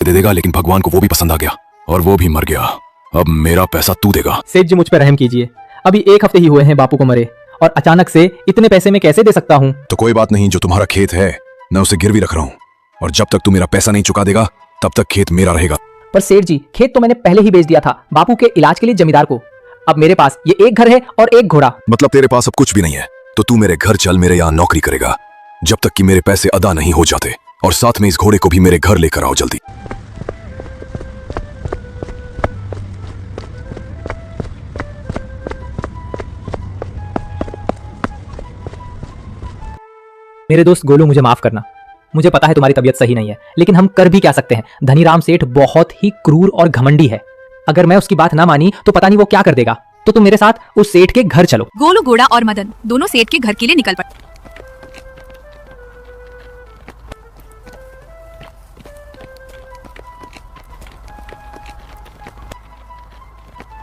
दे देगा, लेकिन भगवान को वो भी पसंद आ गया और वो भी मर गया। अब मेरा पैसा तू देगा। सेठ जी मुझ पर रहम कीजिए, अभी 1 हफ्ते ही हुए हैं बापू को मरे, और अचानक से इतने पैसे मैं कैसे दे सकता हूँ? तो कोई बात नहीं, जो तुम्हारा खेत है मैं उसे गिरवी रख रहा हूँ, और जब तक तू मेरा पैसा नहीं चुका देगा तब तक खेत मेरा रहेगा। पर सेठ जी, खेत तो मैंने पहले ही बेच दिया था बापू के इलाज के लिए जमींदार को। अब मेरे पास ये 1 घर है और 1 घोड़ा। मतलब तेरे पास अब कुछ भी नहीं है, तो तू मेरे घर चल, मेरे यहाँ नौकरी करेगा जब तक कि मेरे पैसे अदा नहीं हो जाते, और साथ में इस घोड़े को भी मेरे घर लेकर आओ जल्दी। मेरे दोस्त गोलू, मुझे माफ करना। मुझे पता है तुम्हारी तबीयत सही नहीं है, लेकिन हम कर भी क्या सकते हैं। धनीराम सेठ बहुत ही क्रूर और घमंडी है। अगर मैं उसकी बात ना मानी तो पता नहीं वो क्या कर देगा। तो तुम मेरे साथ उस सेठ के घर चलो। गोलू, घोड़ा और मदन दोनों सेठ के घर के लिए निकल पड़े।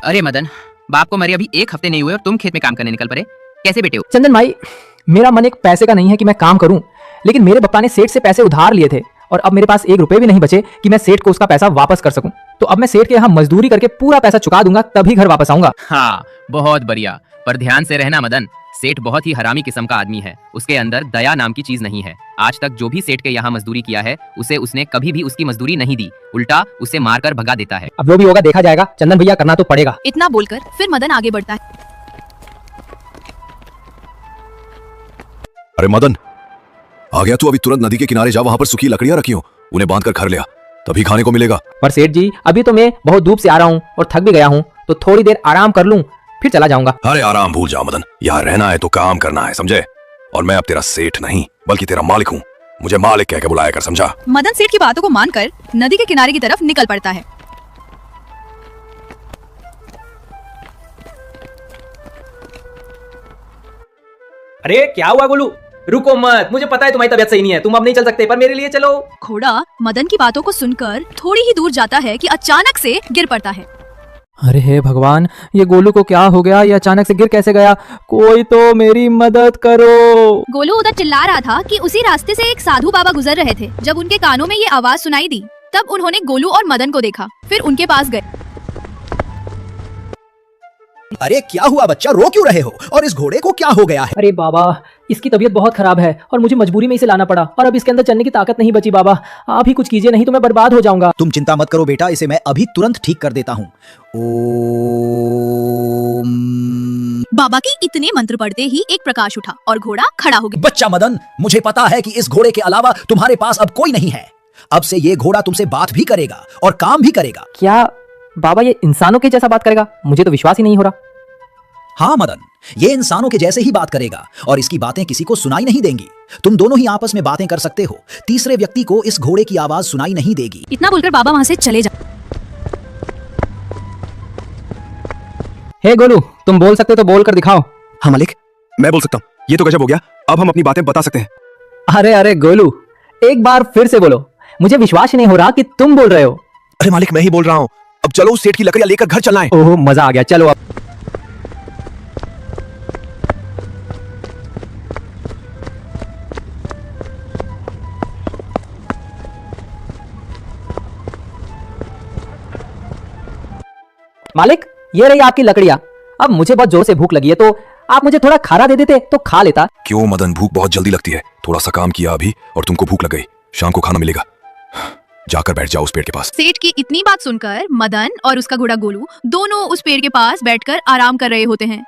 अरे मदन, बाप को मरे अभी 1 हफ्ते नहीं हुए और तुम खेत में काम करने निकल पड़े, कैसे बेटे हो? चंदन भाई, मेरा मन एक पैसे का नहीं है कि मैं काम करूं, लेकिन मेरे पापा ने सेठ से पैसे उधार लिए थे और अब मेरे पास 1 रुपए भी नहीं बचे कि मैं सेठ को उसका पैसा वापस कर सकूं। तो अब मैं सेठ के यहाँ मजदूरी करके पूरा पैसा चुका दूंगा, तभी घर वापस आऊंगा। हाँ, बहुत बढ़िया, पर ध्यान से रहना मदन, सेठ बहुत ही हरामी किस्म का आदमी है। उसके अंदर दया नाम की चीज नहीं है। आज तक जो भी सेठ के यहाँ मजदूरी किया है उसने कभी भी उसकी मजदूरी नहीं दी, उल्टा उसे मारकर भगा देता है। अब जो भी होगा देखा जाएगा। चंदन भैया, करना तो पड़ेगा। इतना बोलकर फिर मदन आगे बढ़ता है। अरे मदन, आ गया तू? अभी तुरंत नदी के किनारे जा, वहां पर सूखी लकड़ियां रखी हो, उन्हें बांध कर घर ले आ, तभी खाने को मिलेगा। पर सेठ जी, अभी तो मैं बहुत धूप से आ रहा हूँ और थक भी गया हूँ, तो थोड़ी देर आराम कर लूँ, फिर चला जाऊंगा। अरे आराम भूल जाओ मदन, यहाँ रहना है तो काम करना है, समझे? और मैं अब तेरा सेठ नहीं बल्कि तेरा मालिक हूँ, मुझे मालिक कह के बुलाया कर, समझा? मदन सेठ की बातों को मानकर नदी के किनारे की तरफ निकल पड़ता है। अरे क्या हुआ गोलू? रुको मत, मुझे पता है तुम्हारी तबीयत सही नहीं है, तुम अब नहीं चल सकते, पर मेरे लिए चलो। घोड़ा मदन की बातों को सुनकर थोड़ी ही दूर जाता है कि अचानक से गिर पड़ता है। अरे हे भगवान, ये गोलू को क्या हो गया? ये अचानक से गिर कैसे गया? कोई तो मेरी मदद करो। गोलू उधर चिल्ला रहा था कि उसी रास्ते से एक साधु बाबा गुजर रहे थे। जब उनके कानों में ये आवाज सुनाई दी, तब उन्होंने गोलू और मदन को देखा, फिर उनके पास गए। अरे क्या हुआ बच्चा, रो क्यों रहे हो? और इस घोड़े को क्या हो गया है? अरे बाबा, इसकी तबीयत बहुत खराब है और मुझे मजबूरी में इसे लाना पड़ा, और अब इसके अंदर चलने की ताकत नहीं बची। बाबा आप ही कुछ कीजिए, नहीं तो मैं बर्बाद हो जाऊंगा। तुम चिंता मत करो बेटा, इसे मैं अभी तुरंत ठीक कर देता हूँ। ओम। बाबा के इतने मंत्र पढ़ते ही एक प्रकाश उठा और घोड़ा खड़ा हो गया। बच्चा मदन, मुझे पता है कि इस घोड़े के अलावा तुम्हारे पास अब कोई नहीं है। अब से ये घोड़ा तुमसे बात भी करेगा और काम भी करेगा। क्या बाबा ये इंसानों के जैसा बात करेगा? मुझे तो विश्वास ही नहीं हो रहा। हाँ मदन, ये इंसानों के जैसे ही बात करेगा और इसकी बातें किसी को सुनाई नहीं देंगी। तुम दोनों ही आपस में बातें कर सकते हो, तीसरे व्यक्ति को इस घोड़े की आवाज सुनाई नहीं देगी। इतना बोलकर बाबा वहाँ से चले जा। हे गोलू, तुम बोल सकते तो बोल कर दिखाओ। हाँ मालिक, मैं बोल सकता हूँ। ये तो गजब हो गया, अब हम अपनी बातें बता सकते हैं। अरे अरे गोलू, एक बार फिर से बोलो, मुझे विश्वास ही नहीं हो रहा कि तुम बोल रहे हो। अरे मालिक, मैं ही बोल रहा हूँ। अब चलो, उस सेठ की लकड़ियां लेकर घर चलना है। ओह मजा आ गया, चलो अब। मालिक, ये रही आपकी लकड़ियां। अब मुझे बहुत जोर से भूख लगी है, तो आप मुझे थोड़ा खाना दे देते तो खा लेता। क्यों मदन, भूख बहुत जल्दी लगती है। थोड़ा सा काम किया अभी और तुमको भूख लग गई, शाम को खाना मिलेगा। जाकर बैठ जाओ उस पेड़ के पास। सेठ की इतनी बात सुनकर मदन और उसका घोड़ा गोलू दोनों उस पेड़ के पास बैठकर आराम कर रहे होते हैं।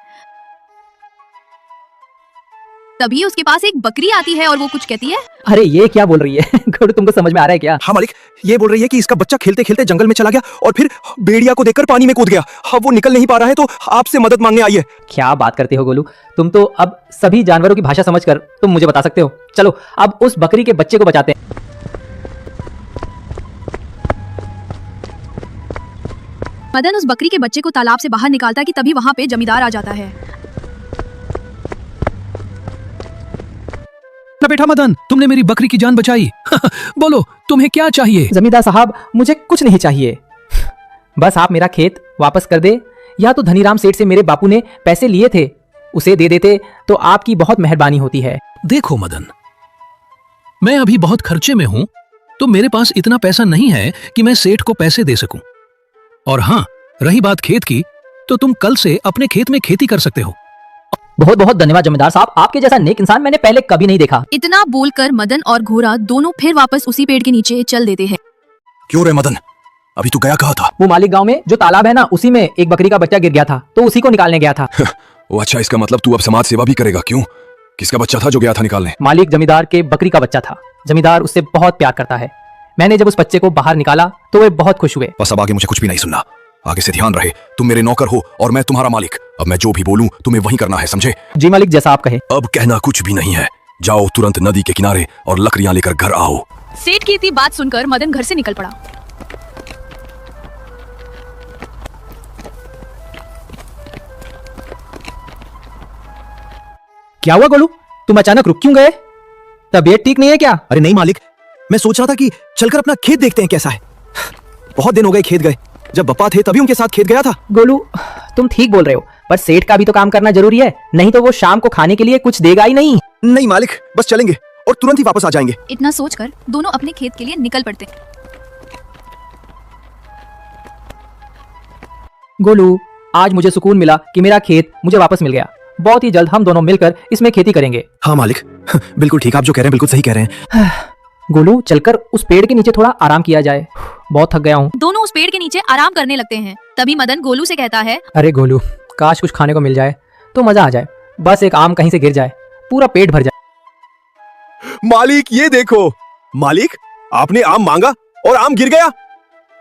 तभी उसके पास एक बकरी आती है और वो कुछ कहती है। अरे ये क्या बोल रही है? गोलू, तुमको समझ में आ रहा है क्या? हाँ मालिक, ये बोल रही है कि इसका बच्चा खेलते खेलते जंगल में चला गया और फिर भेड़िया को देखकर पानी में कूद गया। अब वो निकल नहीं पा रहा है, तो आपसे मदद मांगने आई है। क्या बात करते हो गोलू, तुम तो अब सभी जानवरों की भाषा समझकर तुम मुझे बता सकते हो। चलो अब उस बकरी के बच्चे को बचाते हैं। मदन उस बकरी के बच्चे को तालाब से बाहर निकालता कि तभी वहाँ पे जमींदार आ जाता है। ना बेटा मदन, तुमने मेरी बकरी की जान बचाई। बोलो तुम्हें क्या चाहिए? जमींदार साहब, मुझे कुछ नहीं चाहिए, बस आप मेरा खेत वापस कर दे, या तो धनीराम सेठ से मेरे बापू ने पैसे लिए थे उसे दे देते तो आपकी बहुत मेहरबानी होती है। देखो मदन, मैं अभी बहुत खर्चे में हूँ तो मेरे पास इतना पैसा नहीं है कि मैं सेठ को पैसे दे सकूं। और हाँ, रही बात खेत की, तो तुम कल से अपने खेत में खेती कर सकते हो। बहुत बहुत धन्यवाद जमींदार साहब, आपके जैसा नेक इंसान मैंने पहले कभी नहीं देखा। इतना बोलकर मदन और घोड़ा दोनों फिर वापस उसी पेड़ के नीचे चल देते हैं। क्यों रे मदन, अभी तू गया कहा था? वो मालिक गांव में जो तालाब है ना, उसी में एक बकरी का बच्चा गिर गया था, तो उसी को निकालने गया था। वो अच्छा, इसका मतलब तू अब समाज सेवा भी करेगा? क्यों, किसका बच्चा था जो गया था निकालने? मालिक जमींदार के बकरी का बच्चा था। जमींदार उससे बहुत प्यार करता है। मैंने जब उस बच्चे को बाहर निकाला तो वे बहुत खुश हुए। बस अब आगे मुझे कुछ भी नहीं सुनना। आगे से ध्यान रहे, तुम मेरे नौकर हो और मैं तुम्हारा मालिक। अब मैं जो भी बोलूं तुम्हें वही करना है, समझे? जी मालिक, जैसा आप कहे। अब कहना कुछ भी नहीं है। जाओ तुरंत नदी के किनारे और लकड़ियां लेकर घर आओ। सेठ की इतनी बात सुनकर मदन घर से निकल पड़ा। क्या हुआ गोलू, तुम अचानक रुक क्यों गए? तबीयत ठीक नहीं है क्या? अरे नहीं मालिक, मैं सोच रहा था कि चलकर अपना खेत देखते हैं कैसा है। बहुत दिन हो गए खेत गए, जब बप्पा थे तभी उनके साथ खेत गया था। गोलू, तुम ठीक बोल रहे हो, पर सेठ का भी तो काम करना जरूरी है, नहीं तो वो शाम को खाने के लिए कुछ देगा ही नहीं। नहीं मालिक, बस चलेंगे और तुरंत ही वापस आ जाएंगे। इतना सोचकर दोनों अपने खेत के लिए निकल पड़ते। गोलू, आज मुझे सुकून मिला कि मेरा खेत मुझे वापस मिल गया। बहुत ही जल्द हम दोनों मिलकर इसमें खेती करेंगे। हाँ मालिक, बिल्कुल ठीक, आप जो कह रहे हैं बिल्कुल सही कह रहे हैं। गोलू, चलकर उस पेड़ के नीचे थोड़ा आराम किया जाए, बहुत थक गया हूँ। दोनों उस पेड़ के नीचे आराम करने लगते हैं। तभी मदन गोलू से कहता है, अरे गोलू, काश कुछ खाने को मिल जाए तो मजा आ जाए। बस एक आम कहीं से गिर जाए, पूरा पेट भर जाए। मालिक ये देखो, मालिक आपने आम मांगा और आम गिर गया,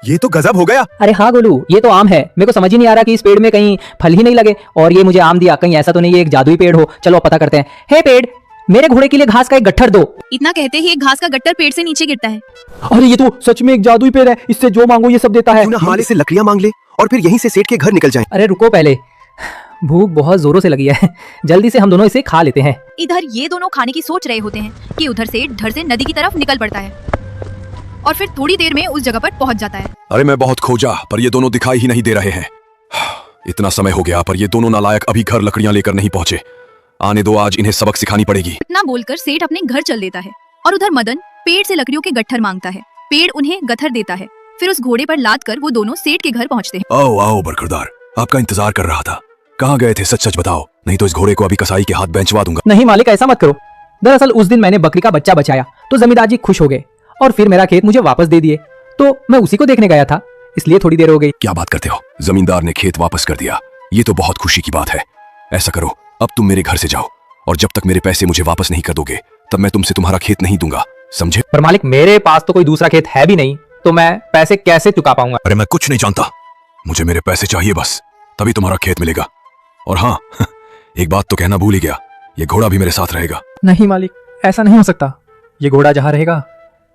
ये तो गजब हो गया। अरे हाँ गोलू, ये तो आम है। मेरे को समझ ही नहीं आ रहा कि इस पेड़ में कहीं फल ही नहीं लगे और ये मुझे आम दिया। कहीं ऐसा तो नहीं ये एक जादुई पेड़ हो? चलो पता करते हैं। हे पेड़, मेरे घोड़े के लिए घास का एक गट्ठर दो। इतना कहते ही एक घास का गट्ठर पेड़ से नीचे गिरता है। अरे ये तो सच में एक जादुई पेड़ है, इससे जो मांगो ये सब देता है। क्यों ना मालिक से लकड़ियां मांग ले और फिर यहीं से सेठ के घर निकल जाएं। अरे रुको पहले, भूख बहुत जोरों से लगी है, जल्दी से हम दोनों इसे खा लेते हैं। इधर ये दोनों खाने की सोच रहे होते हैं कि उधर से धड़ से नदी की तरफ निकल पड़ता है और फिर थोड़ी देर में उस जगह पर पहुंच जाता है। अरे मैं बहुत खोजा, पर ये दोनों दिखाई ही नहीं दे रहे हैं। इतना समय हो गया पर ये दोनों नालायक अभी घर लकड़ियां लेकर नहीं पहुंचे। आने दो, आज इन्हें सबक सिखानी पड़ेगी। इतना बोलकर सेठ अपने घर चल देता है और उधर मदन पेड़ से लकड़ियों के गट्ठर मांगता है। पेड़ उन्हें गट्ठर देता है। फिर उस घोड़े पर लाद कर वो दोनों सेठ के घर पहुंचते हैं। आओ आओ बरखुरदार, आपका इंतजार कर रहा था। कहाँ गए थे, सच सच बताओ, नहीं तो इस घोड़े को अभी कसाई के हाथ बेंचवा दूंगा। नहीं मालिक, ऐसा मत करो। दरअसल उस दिन मैंने बकरी का बच्चा बचाया तो जमींदार जी खुश हो गए और फिर मेरा खेत मुझे वापस दे दिए, तो मैं उसी को देखने गया था, इसलिए थोड़ी देर हो गई। क्या बात करते हो, जमींदार ने खेत वापस कर दिया? ये तो बहुत खुशी की बात है। ऐसा करो, अब तुम मेरे घर से जाओ और जब तक मेरे पैसे मुझे वापस नहीं कर दोगे तब मैं तुमसे तुम्हारा खेत नहीं दूंगा, समझे? पर मालिक, मेरे पास तो कोई दूसरा खेत है भी नहीं, तो मैं पैसे कैसे चुका पाऊंगा? अरे मैं कुछ नहीं जानता, मुझे मेरे पैसे चाहिए बस, तभी तुम्हारा खेत मिलेगा। और हाँ, एक बात तो कहना भूल ही गया, ये घोड़ा भी मेरे साथ रहेगा। नहीं मालिक, ऐसा नहीं हो सकता। ये घोड़ा जहाँ रहेगा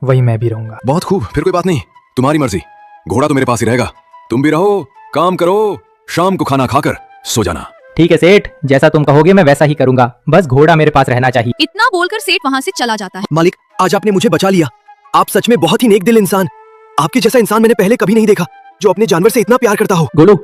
वही मैं भी रहूंगा। बहुत खूब, फिर कोई बात नहीं, तुम्हारी मर्जी। घोड़ा तो मेरे पास ही रहेगा, तुम भी रहो, काम करो, शाम को खाना खाकर सो जाना। ठीक है सेठ, जैसा तुम कहोगे मैं वैसा ही करूंगा, बस घोड़ा मेरे पास रहना चाहिए। इतना बोलकर सेठ वहाँ से चला जाता है। मालिक, आज आपने मुझे बचा लिया। आप सच में बहुत ही नेक दिल इंसान। आपके जैसा इंसान मैंने पहले कभी नहीं देखा जो अपने जानवर से इतना प्यार करता हो। गोलू,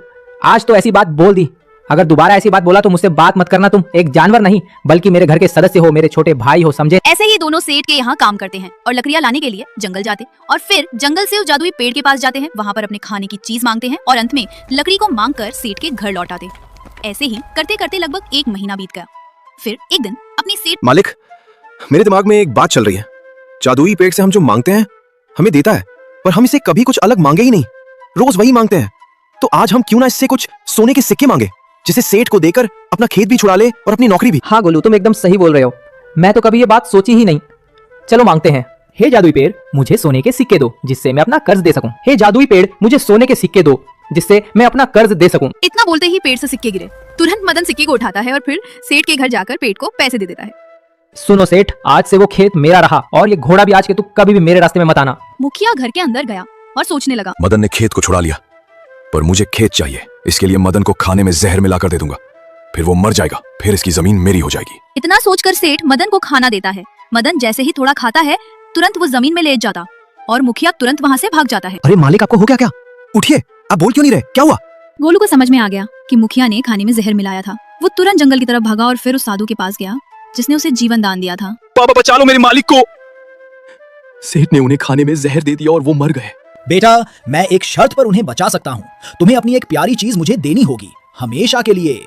आज तो ऐसी बात बोल दी, अगर दोबारा ऐसी बात बोला तो मुझसे बात मत करना। तुम एक जानवर नहीं बल्कि मेरे घर के सदस्य हो, मेरे छोटे भाई हो, समझे? ऐसे ही दोनों सेठ के यहाँ काम करते हैं और लकड़ियाँ लाने के लिए जंगल जाते और फिर जंगल से उस जादुई पेड़ के पास जाते हैं। वहाँ पर अपने खाने की चीज मांगते हैं और अंत में लकड़ी को मांग कर सेठ के घर लौट आते। ऐसे ही करते करते लगभग 1 महीना बीत गया। फिर एक दिन अपनी सेठ। मालिक, मेरे दिमाग में एक बात चल रही है। जादुई पेड़ से हम जो मांगते हैं हमें देता है, पर हम इसे कभी कुछ अलग मांगे ही नहीं, रोज वही मांगते हैं। तो आज हम क्यों ना इससे कुछ सोने के सिक्के मांगे, जिसे सेठ को देकर अपना खेत भी छुड़ा ले और अपनी नौकरी भी। हाँ गोलू, तुम एकदम सही बोल रहे हो, मैं तो कभी ये बात सोची ही नहीं। चलो मांगते हैं। हे जादुई पेड़, मुझे सोने के सिक्के दो जिससे मैं अपना कर्ज दे सकूं। हे जादुई पेड़, मुझे सोने के सिक्के दो जिससे मैं अपना कर्ज दे सकूं। इतना बोलते ही पेड़ से सिक्के गिरे। तुरंत मदन सिक्के को उठाता है और फिर सेठ के घर जाकर पेड़ को पैसे दे देता है। सुनो सेठ, आज से वो खेत मेरा रहा और ये घोड़ा भी आज के तू कभी भी मेरे रास्ते में मत आना। मुखिया घर के अंदर गया और सोचने लगा। मदन ने खेत को छुड़ा लिया, पर मुझे खेत चाहिए, इसके लिए मदन को खाने में जहर मिलाकर दे दूंगा, फिर वो मर जाएगा, फिर इसकी जमीन मेरी हो जाएगी। इतना सोचकर सेठ मदन को खाना देता है। मदन जैसे ही थोड़ा खाता है तुरंत वो जमीन में लेट जाता और मुखिया तुरंत वहाँ से भाग जाता है। अरे मालिक, आपको हो गया क्या? उठिए, आप बोल क्यों नहीं रहे, क्या हुआ? गोलू को समझ में आ गया कि मुखिया ने खाने में जहर मिलाया था। वो तुरंत जंगल की तरफ भागा और फिर उस साधु के पास गया जिसने उसे जीवन दान दिया था। बाबा बचा लो मेरे मालिक को। सेठ ने उन्हें खाने में जहर दे दिया और वो मर गए। बेटा, मैं एक शर्त पर उन्हें बचा सकता हूँ। तुम्हें अपनी एक प्यारी चीज मुझे देनी होगी, हमेशा के लिए।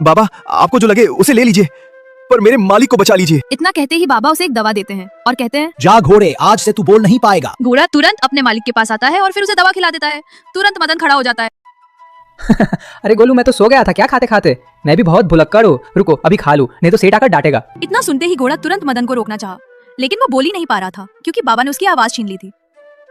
बाबा, आपको जो लगे उसे ले लीजिए, पर मेरे मालिक को बचा लीजिए। इतना कहते ही बाबा उसे एक दवा देते हैं और कहते हैं, जा घोड़े, आज से तू बोल नहीं पाएगा। घोड़ा तुरंत अपने मालिक के पास आता है और फिर उसे दवा खिला देता है। तुरंत मदन खड़ा हो जाता है। अरे गोलू, मैं तो सो गया था क्या खाते खाते। मैं भी बहुत भुलक्कड़ हूँ, रुको अभी खा लूं, नहीं तो सेठ आकर डांटेगा। इतना सुनते ही घोड़ा तुरंत मदन को रोकना चाहा, लेकिन वो बोल ही नहीं पा रहा था क्योंकि बाबा ने उसकी आवाज छीन ली थी।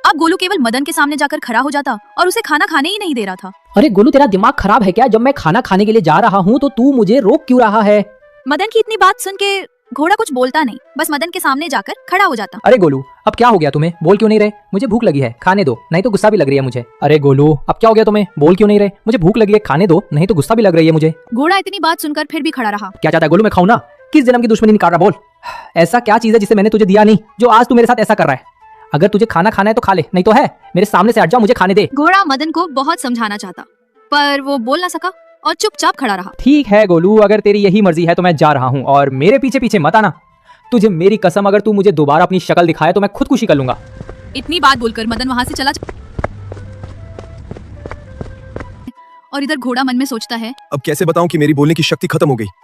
अब गोलू केवल मदन के सामने जाकर खड़ा हो जाता और उसे खाना खाने ही नहीं दे रहा था। अरे गोलू, तेरा दिमाग खराब है क्या? जब मैं खाना खाने के लिए जा रहा हूँ तो तू मुझे रोक क्यों रहा है? मदन की इतनी बात सुन के घोड़ा कुछ बोलता नहीं, बस मदन के सामने जाकर खड़ा हो जाता। अरे गोलू, अब क्या हो गया तुम्हें? बोल क्यों नहीं रहे? मुझे भूख लगी है, खाने दो, नहीं तो गुस्सा भी लग रही है मुझे। अरे गोलू, अब क्या हो गया तुम्हें? बोल क्यों नहीं रहे? मुझे भूख लगी है, खाने दो, नहीं तो गुस्सा भी लग रही है मुझे। घोड़ा इतनी बात सुनकर फिर भी खड़ा रहा। क्या चाहता है गोलू, मैं खाऊं ना? किस जन्म की दुश्मनी निकाल रहा? बोल, ऐसा क्या चीज है जिसे मैंने तुझे दिया नहीं जो आज तू मेरे साथ ऐसा कर रहा है? अगर तुझे खाना खाना है तो खा ले, नहीं तो है मेरे सामने से हट जा, मुझे खाने दे। घोड़ा मदन को बहुत समझाना चाहता, पर वो बोल ना सका और चुपचाप खड़ा रहा। ठीक है गोलू, अगर तेरी यही मर्जी है तो मैं जा रहा हूँ, और मेरे पीछे पीछे मत आना। तुझे मेरी कसम, अगर तू मुझे दोबारा अपनी शक्ल दिखाए तो मैं खुदकुशी कर लूंगा। इतनी बात बोलकर मदन वहां से चला और इधर घोड़ा मन में सोचता है, अब कैसे बताऊं कि मेरी बोलने की शक्ति खत्म हो गई।